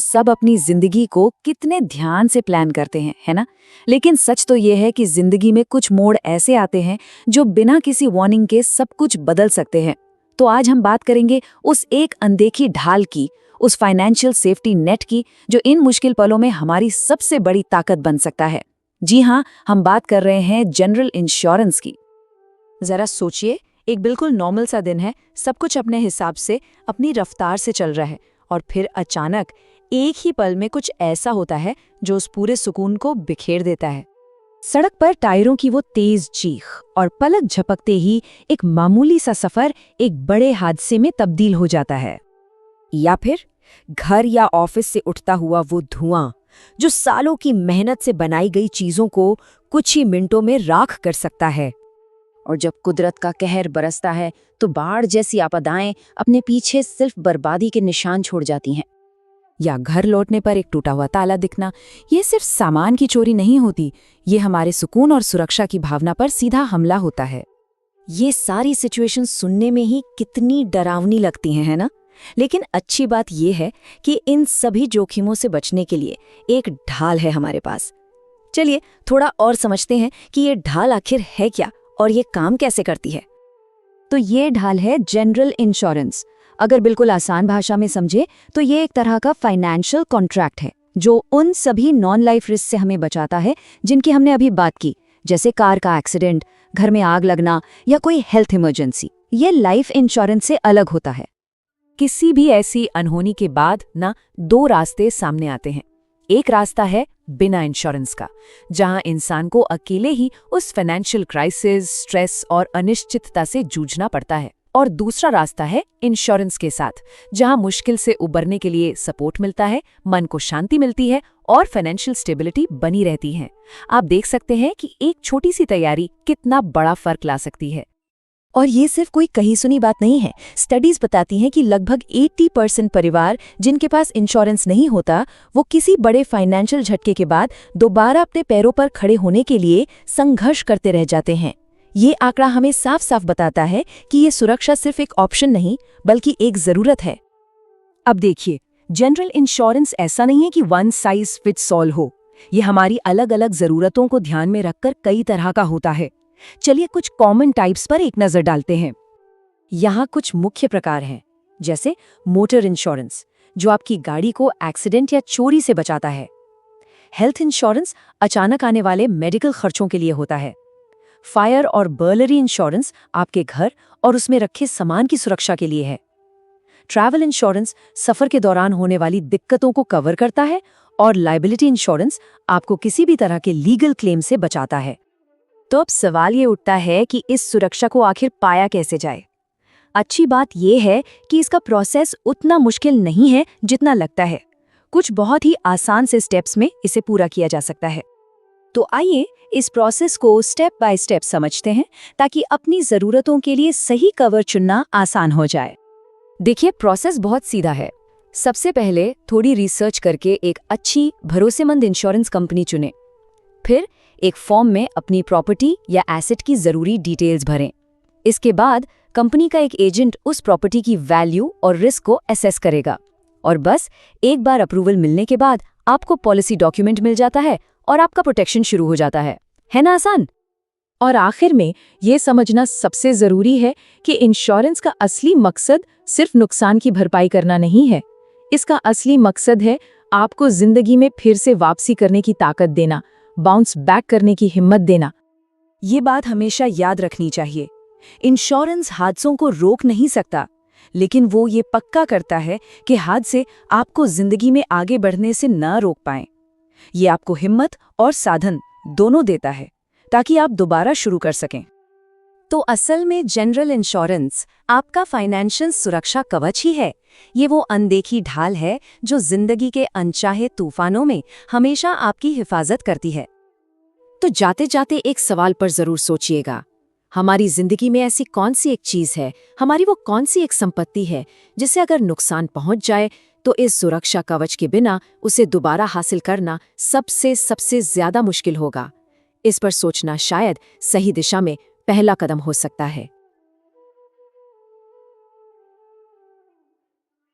सब अपनी जिंदगी को कितने ध्यान से प्लान करते हैं, है ना? लेकिन सच तो ये है कि जिंदगी में कुछ मोड़ ऐसे आते हैं जो बिना किसी वार्निंग के सब कुछ बदल सकते हैं। तो आज हम बात करेंगे उस एक अनदेखी ढाल की, उस फाइनेंशियल सेफ्टी नेट की, जो इन मुश्किल पलों में हमारी सबसे बड़ी ताकत बन सकता है। जी हाँ, हम बात कर रहे हैं जनरल इंश्योरेंस की। जरा सोचिए, एक बिल्कुल नॉर्मल सा दिन है, सब कुछ अपने हिसाब से, अपनी रफ्तार से चल रहा है, और फिर अचानक एक ही पल में कुछ ऐसा होता है जो उस पूरे सुकून को बिखेर देता है। सड़क पर टायरों की वो तेज चीख, और पलक झपकते ही एक मामूली सा सफर एक बड़े हादसे में तब्दील हो जाता है। या फिर घर या ऑफिस से उठता हुआ वो धुआं जो सालों की मेहनत से बनाई गई चीजों को कुछ ही मिनटों में राख कर सकता है। और जब कुदरत का कहर बरसता है तो बाढ़ जैसी आपदाएं अपने पीछे सिर्फ बर्बादी के निशान छोड़ जाती हैं। या घर लौटने पर एक टूटा हुआ ताला दिखना, ये सिर्फ सामान की चोरी नहीं होती, ये हमारे सुकून और सुरक्षा की भावना पर सीधा हमला होता है। ये सारी सिचुएशन सुनने में ही कितनी डरावनी लगती हैं, है ना? लेकिन अच्छी बात ये है कि इन सभी जोखिमों से बचने के लिए एक ढाल है हमारे पास। चलिए थोड़ा और समझते हैं कि ये ढाल आखिर है क्या और ये काम कैसे करती है। तो ये ढाल है जनरल इंश्योरेंस। अगर बिल्कुल आसान भाषा में समझे तो ये एक तरह का फाइनेंशियल कॉन्ट्रैक्ट है जो उन सभी नॉन लाइफ रिस्क से हमें बचाता है जिनकी हमने अभी बात की, जैसे कार का एक्सीडेंट, घर में आग लगना या कोई हेल्थ इमरजेंसी। ये लाइफ इंश्योरेंस से अलग होता है। किसी भी ऐसी अनहोनी के बाद ना दो रास्ते सामने आते हैं। एक रास्ता है बिना इंश्योरेंस का, जहां इंसान को अकेले ही उस फाइनेंशियल क्राइसिस, स्ट्रेस और अनिश्चितता से जूझना पड़ता है। और दूसरा रास्ता है इंश्योरेंस के साथ, जहां मुश्किल से उबरने के लिए सपोर्ट मिलता है, मन को शांति मिलती है और फाइनेंशियल स्टेबिलिटी बनी रहती है। आप देख सकते हैं कि एक छोटी सी तैयारी कितना बड़ा फर्क ला सकती है। और ये सिर्फ कोई कही सुनी बात नहीं है। स्टडीज बताती हैं कि लगभग 80% परिवार जिनके पास इंश्योरेंस नहीं होता, वो किसी बड़े फाइनेंशियल झटके के बाद दोबारा अपने पैरों पर खड़े होने के लिए संघर्ष करते रह जाते हैं। ये आंकड़ा हमें साफ साफ बताता है कि ये सुरक्षा सिर्फ एक ऑप्शन नहीं बल्कि एक जरूरत है। अब देखिए, जनरल इंश्योरेंस ऐसा नहीं है कि वन साइज फिट्स ऑल हो। ये हमारी अलग अलग जरूरतों को ध्यान में रखकर कई तरह का होता है। चलिए कुछ कॉमन टाइप्स पर एक नजर डालते हैं। यहाँ कुछ मुख्य प्रकार हैं, जैसे मोटर इंश्योरेंस, जो आपकी गाड़ी को एक्सीडेंट या चोरी से बचाता है। हेल्थ इंश्योरेंस अचानक आने वाले मेडिकल खर्चों के लिए होता है। फायर और बर्लरी इंश्योरेंस आपके घर और उसमें रखे सामान की सुरक्षा के लिए है। ट्रैवल इंश्योरेंस सफर के दौरान होने वाली दिक्कतों को कवर करता है। और लायबिलिटी इंश्योरेंस आपको किसी भी तरह के लीगल क्लेम से बचाता है। तो अब सवाल ये उठता है कि इस सुरक्षा को आखिर पाया कैसे जाए। अच्छी बात यह है कि इसका प्रोसेस उतना मुश्किल नहीं है जितना लगता है। कुछ बहुत ही आसान से स्टेप्स में इसे पूरा किया जा सकता है। तो आइए इस प्रोसेस को स्टेप बाय स्टेप समझते हैं, ताकि अपनी जरूरतों के लिए सही कवर चुनना आसान हो जाए। देखिए, प्रोसेस बहुत सीधा है। सबसे पहले थोड़ी रिसर्च करके एक अच्छी भरोसेमंद इंश्योरेंस कंपनी चुनें। फिर एक फॉर्म में अपनी प्रॉपर्टी या एसेट की जरूरी डिटेल्स भरें। इसके बाद कंपनी का एक एजेंट उस प्रॉपर्टी की वैल्यू और रिस्क को असेस करेगा। और बस एक बार अप्रूवल मिलने के बाद आपको पॉलिसी डॉक्यूमेंट मिल जाता है और आपका प्रोटेक्शन शुरू हो जाता है ना आसान? और आखिर में ये समझना सबसे जरूरी है कि इंश्योरेंस का असली मकसद सिर्फ नुकसान की भरपाई करना नहीं है। इसका असली मकसद है आपको जिंदगी में फिर से वापसी करने की ताकत देना, बाउंस बैक करने की हिम्मत देना। ये बात हमेशा याद रखनी चाहिए। इंश्योरेंस हादसों को रोक नहीं सकता, लेकिन वो ये पक्का करता है कि हादसे आपको जिंदगी में आगे बढ़ने से न रोक पाएं। ये आपको हिम्मत और साधन दोनों देता है ताकि आप दोबारा शुरू कर सकें। तो असल में जनरल इंश्योरेंस आपका फाइनेंशियल सुरक्षा कवच ही है। ये वो अनदेखी ढाल है जो जिंदगी के अनचाहे तूफानों में हमेशा आपकी हिफाजत करती है। तो जाते जाते एक सवाल पर जरूर सोचिएगा, हमारी जिंदगी में ऐसी कौन सी एक चीज है, हमारी वो कौन सी एक संपत्ति है जिसे अगर नुकसान पहुंच जाए तो इस सुरक्षा कवच के बिना उसे दोबारा हासिल करना सबसे ज्यादा मुश्किल होगा। इस पर सोचना शायद सही दिशा में पहला कदम हो सकता है।